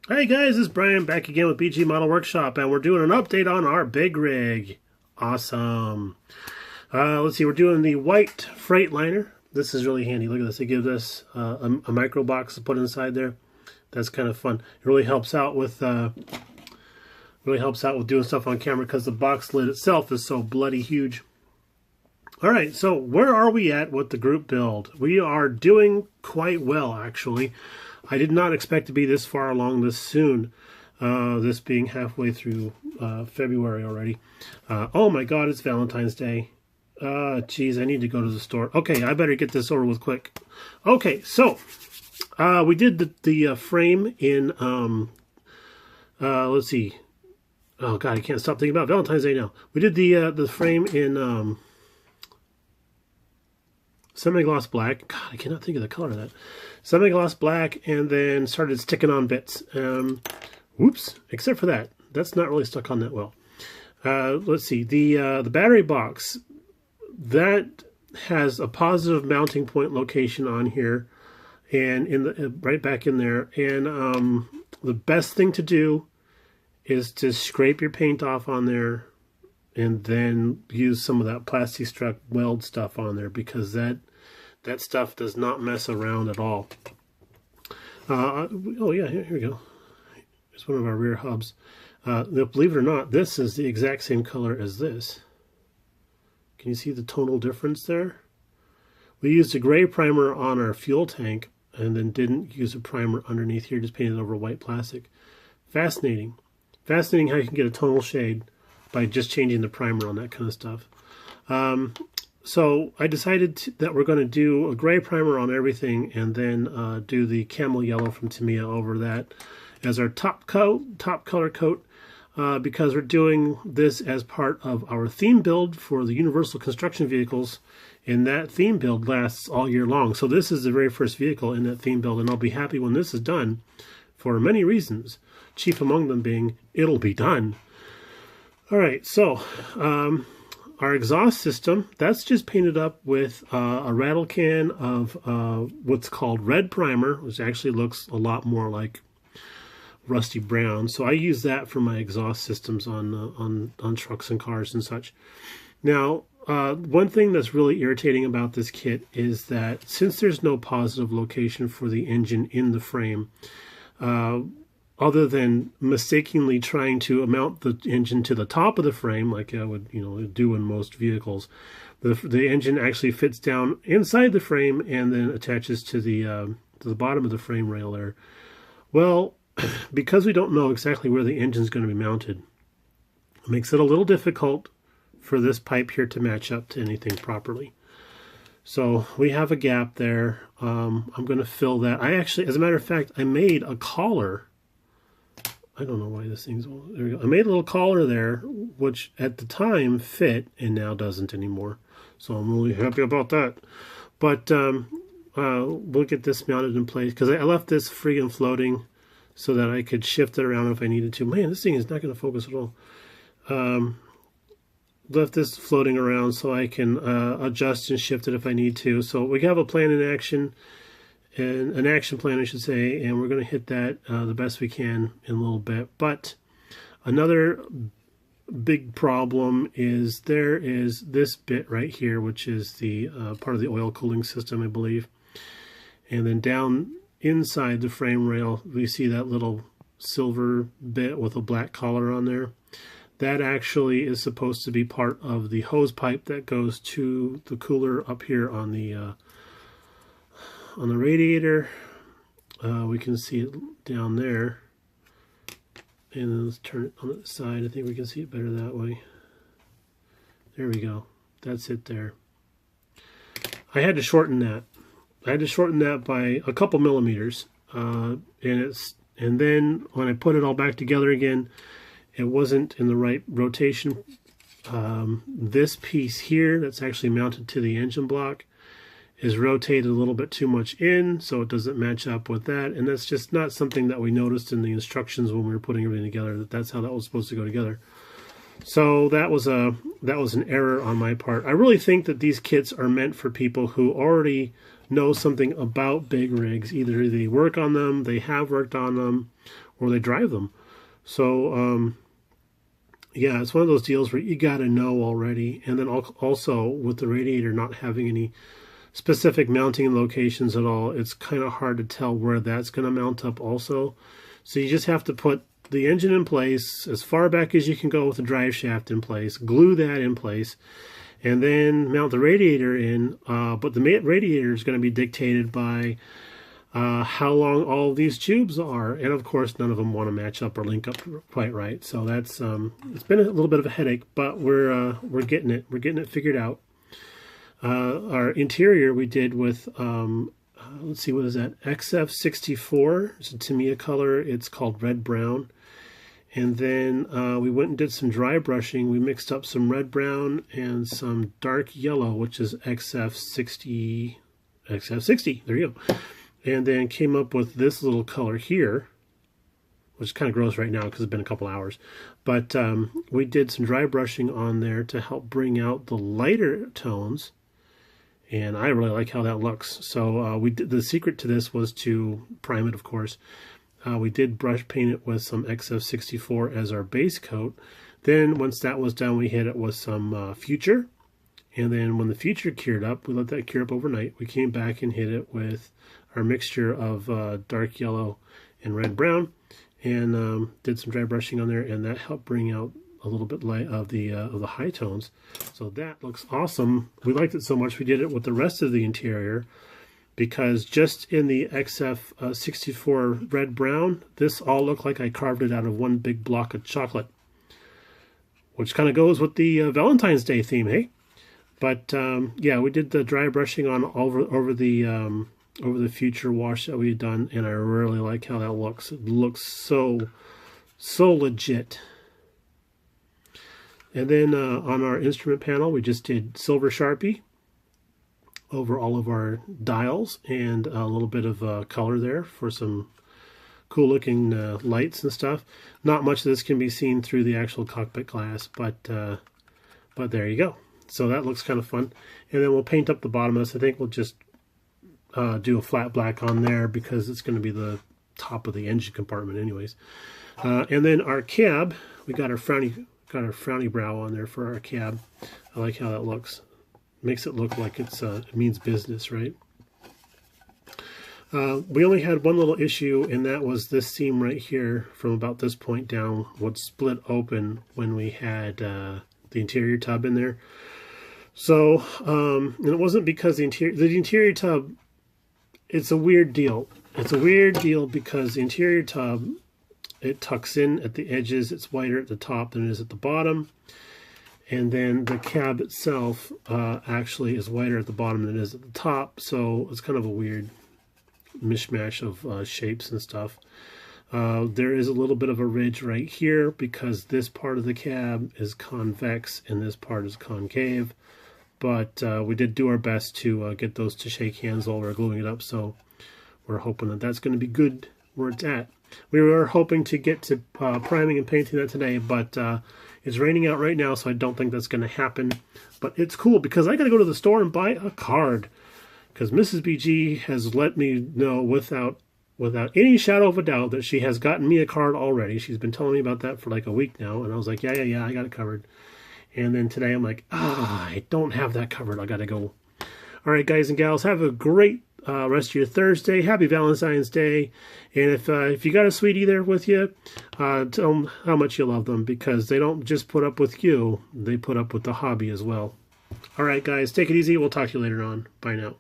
Hey guys, it's Brian back again with BG Model Workshop, and we're doing an update on our big rig. Awesome. Let's see, we're doing the white Freightliner. This is really handy. Look at this. It gives us a micro box to put inside there. That's kind of fun. It really helps out with doing stuff on camera because the box lid itself is so bloody huge. All right, so where are we at with the group build? We are doing quite well, actually. I did not expect to be this far along this soon, this being halfway through February already. Oh my God, it's Valentine's Day. Geez, I need to go to the store. Okay, I better get this over with quick. Okay, so we did the frame in, let's see. Oh God, I can't stop thinking about Valentine's Day now. We did the frame in semi-gloss black. God, I cannot think of the color of that. Semi-gloss black, and then started sticking on bits. Whoops, except for that. That's not really stuck on that well. Let's see, the battery box, that has a positive mounting point location on here, and in the right back in there. And the best thing to do is to scrape your paint off on there, and then use some of that plastic struck weld stuff on there, because that stuff does not mess around at all. Oh yeah, here we go. It's one of our rear hubs. Believe it or not, this is the exact same color as this. Can you see the tonal difference there? We used a gray primer on our fuel tank and then didn't use a primer underneath here, just painted over white plastic. Fascinating. Fascinating how you can get a tonal shade by just changing the primer on that kind of stuff. So I decided that we're going to do a gray primer on everything, and then do the camel yellow from Tamiya over that as our top color coat, because we're doing this as part of our theme build for the Universal Construction Vehicles, and that theme build lasts all year long. So this is the very first vehicle in that theme build, and I'll be happy when this is done for many reasons, chief among them being it'll be done. All right, so our exhaust system, that's just painted up with a rattle can of what's called red primer, which actually looks a lot more like rusty brown. So I use that for my exhaust systems on trucks and cars and such. Now, one thing that's really irritating about this kit is that since there's no positive location for the engine in the frame, other than mistakenly trying to mount the engine to the top of the frame, like I would, do in most vehicles, the engine actually fits down inside the frame and then attaches to the bottom of the frame rail there. Well, because we don't know exactly where the engine is going to be mounted, it makes it a little difficult for this pipe here to match up to anything properly. So we have a gap there. I'm going to fill that. I actually, as a matter of fact, I made a collar. I don't know why this thing's... There we go. I made a little collar there, which at the time fit and now doesn't anymore. So I'm really happy about that. But we'll get this mounted in place, because I left this friggin' floating so that I could shift it around if I needed to. Man, this thing is not going to focus at all. Left this floating around so I can adjust and shift it if I need to. So we have a plan in action. And an action plan, I should say, and we're going to hit that the best we can in a little bit. But another big problem is there is this bit right here, which is the part of the oil cooling system, I believe. And then down inside the frame rail, we see that little silver bit with a black collar on there. That actually is supposed to be part of the hose pipe that goes to the cooler up here on the radiator. We can see it down there, and then let's turn it on the side. I think we can see it better that way. There we go. That's it there. I had to shorten that. I had to shorten that by a couple millimeters, and then when I put it all back together again, it wasn't in the right rotation. This piece here that's actually mounted to the engine block is rotated a little bit too much in, so it doesn't match up with that, and that's just not something that we noticed in the instructions when we were putting everything together, that's how that was supposed to go together. So that was an error on my part. I really think that these kits are meant for people who already know something about big rigs. Either they work on them, they have worked on them, or they drive them. So yeah, it's one of those deals where you got to know already. And then also with the radiator not having any specific mounting locations at all, it's kind of hard to tell where that's going to mount up also. So you just have to put the engine in place as far back as you can go with the drive shaft in place, glue that in place, and then mount the radiator in. But the radiator is going to be dictated by how long all of these tubes are, and of course none of them want to match up or link up quite right. So that's it's been a little bit of a headache, but we're getting it figured out. Our interior we did with let's see, what is that, XF64. It's a Tamiya color. It's called red brown. And then we went and did some dry brushing. We mixed up some red brown and some dark yellow, which is XF60. There you go. And then came up with this little color here, which is kind of gross right now because it's been a couple hours. But we did some dry brushing on there to help bring out the lighter tones. And I really like how that looks. So the secret to this was to prime it, of course. We did brush paint it with some XF64 as our base coat. Then once that was done, we hit it with some Future. And then when the Future cured up, we let that cure up overnight. We came back and hit it with our mixture of dark yellow and red brown, and did some dry brushing on there, and that helped bring out a little bit light of the high tones. So that looks awesome. We liked it so much we did it with the rest of the interior, because just in the XF64 red brown, this all looked like I carved it out of one big block of chocolate, which kind of goes with the Valentine's Day theme, hey? But yeah, we did the dry brushing on over the Future wash that we had done, and I really like how that looks. It looks so legit. And then on our instrument panel, we just did silver Sharpie over all of our dials, and a little bit of color there for some cool looking lights and stuff. Not much of this can be seen through the actual cockpit glass, but there you go. So that looks kind of fun. And then we'll paint up the bottom of this. I think we'll just do a flat black on there because it's going to be the top of the engine compartment anyways. And then our cab, we got our frowny brow on there for our cab. I like how that looks. Makes it look like it means business, right? We only had one little issue, and that was this seam right here from about this point down would split open when we had the interior tub in there. So, and it wasn't because the interior tub, it's a weird deal. It's a weird deal because the interior tub, it tucks in at the edges. It's wider at the top than it is at the bottom. And then the cab itself actually is wider at the bottom than it is at the top. So it's kind of a weird mishmash of shapes and stuff. There is a little bit of a ridge right here because this part of the cab is convex and this part is concave. But we did do our best to get those to shake hands while we were gluing it up. So we're hoping that that's going to be good where it's at. We were hoping to get to priming and painting that today, but it's raining out right now, so I don't think that's going to happen. But it's cool because I got to go to the store and buy a card, because Mrs. BG has let me know without any shadow of a doubt that she has gotten me a card already. She's been telling me about that for like a week now, and I was like, yeah, I got it covered. And then today I'm like, I don't have that covered. I got to go. All right, guys and gals, have a great rest of your Thursday. Happy Valentine's Day. And if you got a sweetie there with you, tell them how much you love them, because they don't just put up with you. They put up with the hobby as well. All right, guys, take it easy. We'll talk to you later on. Bye now.